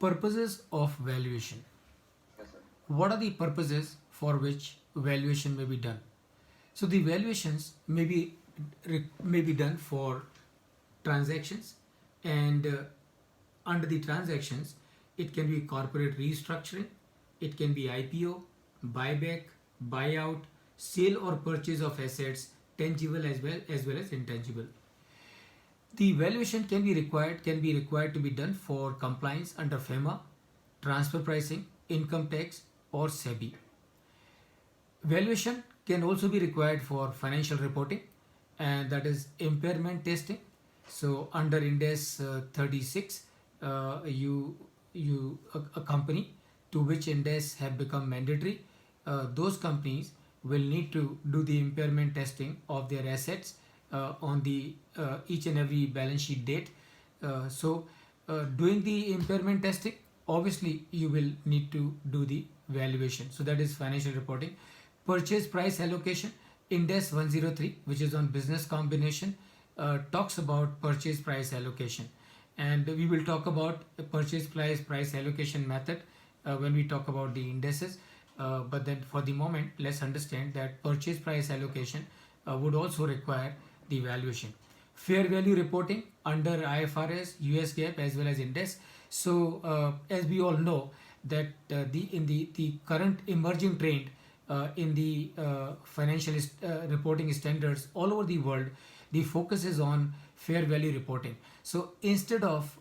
Purposes of valuation. Yes, sir. What are the purposes for which valuation may be done? So the valuations may be done for transactions, and under the transactions, it can be corporate restructuring, it can be IPO, buyback, buyout, sale or purchase of assets, tangible as well as intangible. The valuation can be required to be done for compliance under FEMA, transfer pricing, income tax, or SEBI. Valuation can also be required for financial reporting, and that is impairment testing. So under Ind AS 36, a company to which Ind AS have become mandatory, those companies will need to do the impairment testing of their assets on the each and every balance sheet date. Doing the impairment testing, obviously you will need to do the valuation. So that is financial reporting. Purchase price allocation, Ind AS 103, which is on business combination, talks about purchase price allocation, and we will talk about a purchase price allocation method when we talk about the indices. But then for the moment, let's understand that purchase price allocation would also require the valuation. Fair value reporting under IFRS, US GAAP, as well as index. So as we all know that the current emerging trend in the financial reporting standards all over the world, the focus is on fair value reporting. So instead of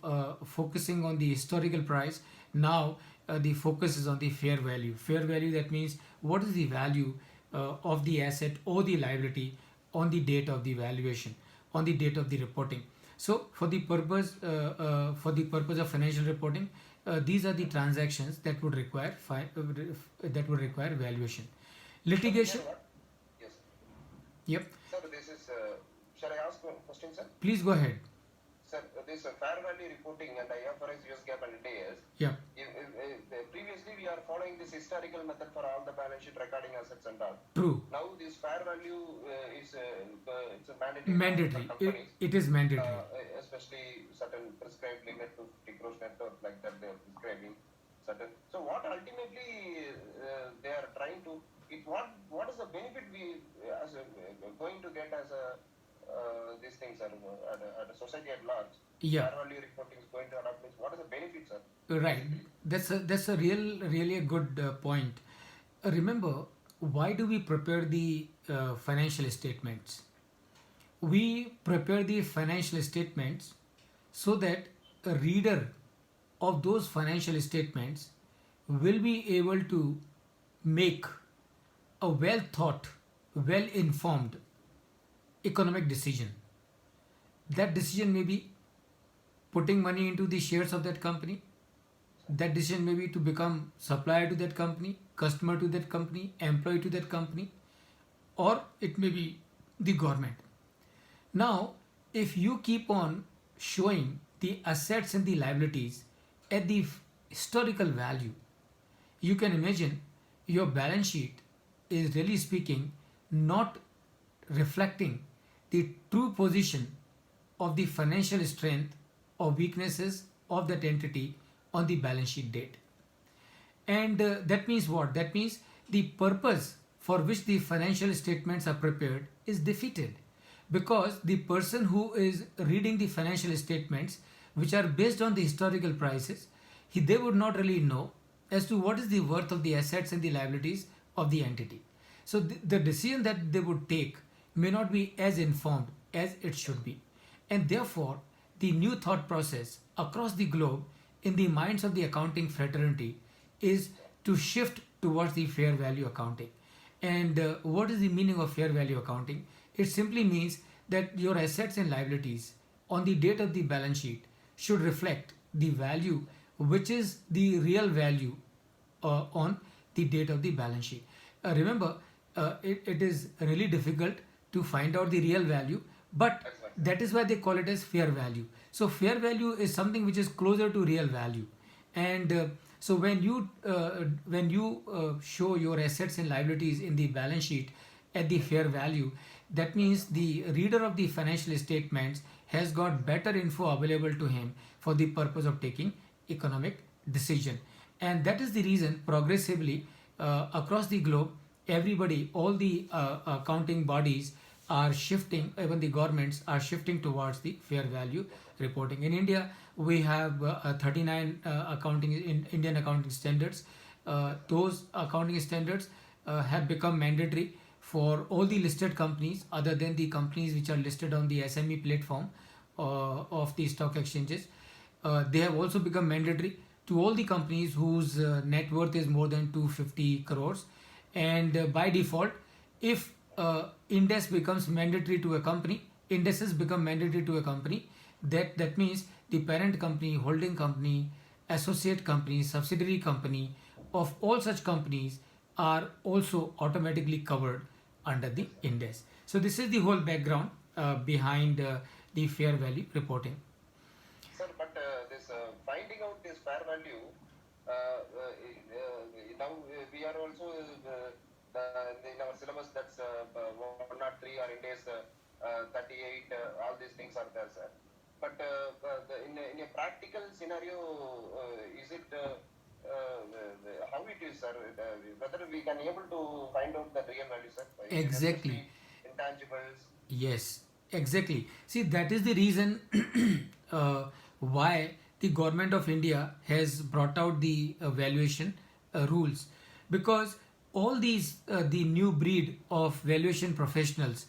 focusing on the historical price, now the focus is on the fair value. Fair value, that means what is the value of the asset or the liability on the date of the valuation, on the date of the reporting. So for the purpose of financial reporting, these are the transactions that would require valuation. Sir, here Litigation. what? Yes. Yep. Sir, this is. Shall I ask one question, sir? Please go ahead. Sir, this fair value reporting and IFRS, US GAAP, and Ind AS. Yeah. Previously, we are following this historical method for all the balance sheet recording assets and all. True. Now, this fair value is it's a mandatory for Mandatory. companies, It is mandatory. especially certain prescribed limit to 50 crores net worth, like that they are prescribing certain. So, what ultimately they are trying to? What is the benefit we as going to get as a these things are at a society at large? Yeah. Fair value reporting is going to adopt this. What is the benefit, sir? Right. That's a really a good point. Remember, why do we prepare the financial statements? We prepare the financial statements so that a reader of those financial statements will be able to make a well thought, well informed economic decision. That decision may be putting money into the shares of that company. That decision may be to become supplier to that company, customer to that company, employee to that company, or it may be the government. Now, if you keep on showing the assets and the liabilities at the historical value, you can imagine your balance sheet is really speaking not reflecting the true position of the financial strength or weaknesses of that entity on the balance sheet date. And that means what? That means the purpose for which the financial statements are prepared is defeated, because the person who is reading the financial statements, which are based on the historical prices, they would not really know as to what is the worth of the assets and the liabilities of the entity. So the decision that they would take may not be as informed as it should be. And therefore, the new thought process across the globe in the minds of the accounting fraternity is to shift towards the fair value accounting. And what is the meaning of fair value accounting? It simply means that your assets and liabilities on the date of the balance sheet should reflect the value, which is the real value on the date of the balance sheet. Remember, it is really difficult to find out the real value, but Exactly. that is why they call it as fair value. So fair value is something which is closer to real value. And so when you show your assets and liabilities in the balance sheet at the fair value, that means the reader of the financial statements has got better info available to him for the purpose of taking economic decision. And that is the reason progressively across the globe, everybody, all the accounting bodies are shifting, even the governments are shifting towards the fair value reporting. In India, we have 39 Indian accounting standards. Those accounting standards have become mandatory for all the listed companies other than the companies which are listed on the SME platform of the stock exchanges. They have also become mandatory to all the companies whose net worth is more than 250 crores. And by default, if index becomes mandatory to a company, indices become mandatory to a company, that means the parent company, holding company, associate company, subsidiary company of all such companies are also automatically covered under the index. So this is the whole background behind the fair value reporting. Sir, but this finding out this fair value, now we are also in our syllabus that's 103 or in days 38, all these things are there, sir. But in a practical scenario, is it how it is, sir? Whether we can able to find out the real value, sir? Exactly. Intangibles. Yes, exactly. See, that is the reason why the government of India has brought out the valuation rules, because all these the new breed of valuation professionals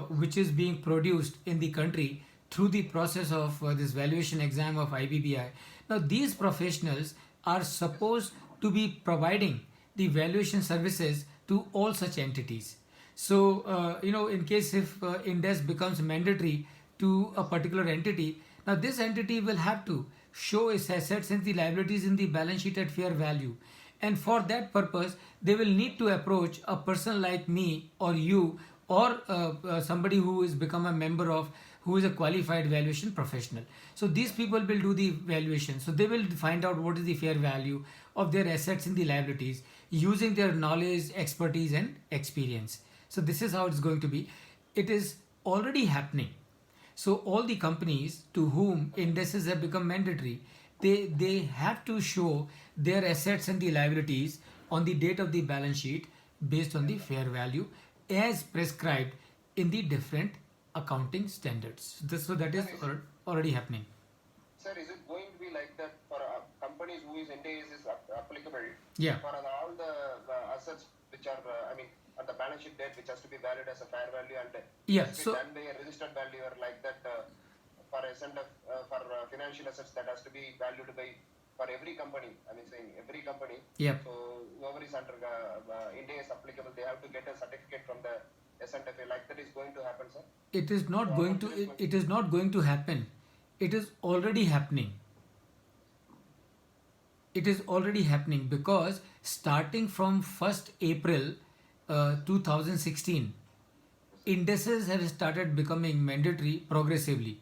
which is being produced in the country through the process of this valuation exam of IBBI. Now, these professionals are supposed to be providing the valuation services to all such entities. So, in case if index becomes mandatory to a particular entity, now this entity will have to show its assets and the liabilities in the balance sheet at fair value. And for that purpose, they will need to approach a person like me or you, or somebody who is become a member of, who is a qualified valuation professional. So these people will do the valuation. So they will find out what is the fair value of their assets and the liabilities using their knowledge, expertise and experience. So this is how it's going to be. It is already happening. So all the companies to whom indices have become mandatory, they have to show their assets and the liabilities on the date of the balance sheet based on the fair value as prescribed in the different accounting standards. So that is already happening. Sir, is it going to be like that for companies whose index is applicable? Yeah. For all the assets which are, on the balance sheet date, which has to be valued as a fair value and Yeah. so done by a registered valuer like that. For for financial assets that has to be valued by for every company. Saying every company. Yeah. So whoever is under index applicable, they have to get a certificate from the SNFA. Like that is going to happen, sir. It is not going to. It is not going to happen. It is already happening. It is already happening because starting from 1st April 2016, indices have started becoming mandatory progressively.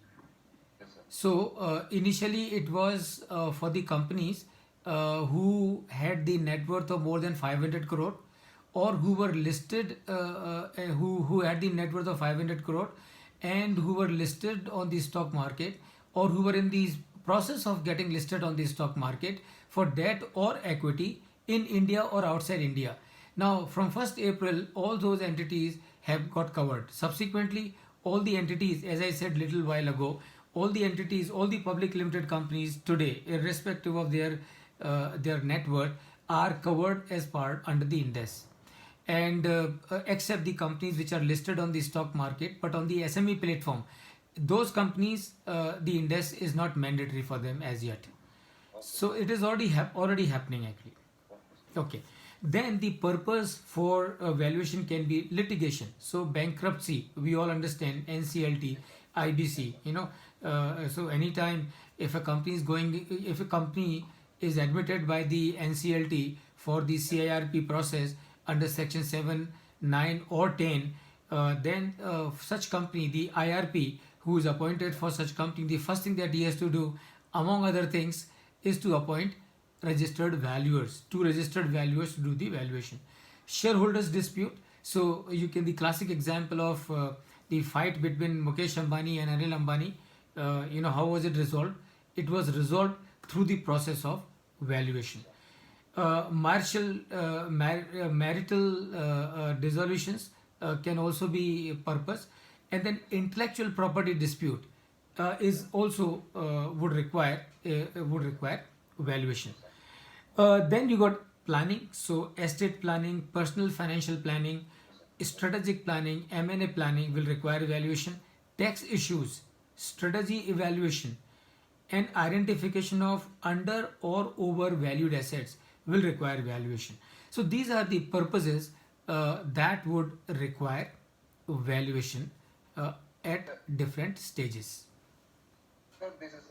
Yes, sir. So initially it was for the companies who had the net worth of more than 500 crore, or who were listed, who had the net worth of 500 crore and who were listed on the stock market, or who were in the process of getting listed on the stock market for debt or equity in India or outside India. Now, from 1st April, all those entities have got covered. Subsequently, all the entities, as I said little while ago, all the entities, all the public limited companies today, irrespective of their net worth, are covered as part under the index. And except the companies which are listed on the stock market, but on the SME platform, those companies, the index is not mandatory for them as yet. So it is already happening actually. Okay. Then the purpose for valuation can be litigation. So bankruptcy, we all understand, NCLT, IBC. So anytime if a company is admitted by the NCLT for the CIRP process under section 7, 9 or 10, then such company, the IRP, who is appointed for such company, the first thing that he has to do, among other things, is to appoint registered valuers, two registered valuers to do the valuation. Shareholders dispute. So the classic example of the fight between Mukesh Ambani and Anil Ambani, how was it resolved? It was resolved through the process of valuation. Marital dissolutions can also be purpose, and then intellectual property dispute is also would require valuation. Then you got planning, so estate planning, personal financial planning, strategic planning, M&A planning will require evaluation. Tax issues, strategy evaluation, and identification of under or overvalued assets will require valuation. So these are the purposes that would require valuation at different stages. So this is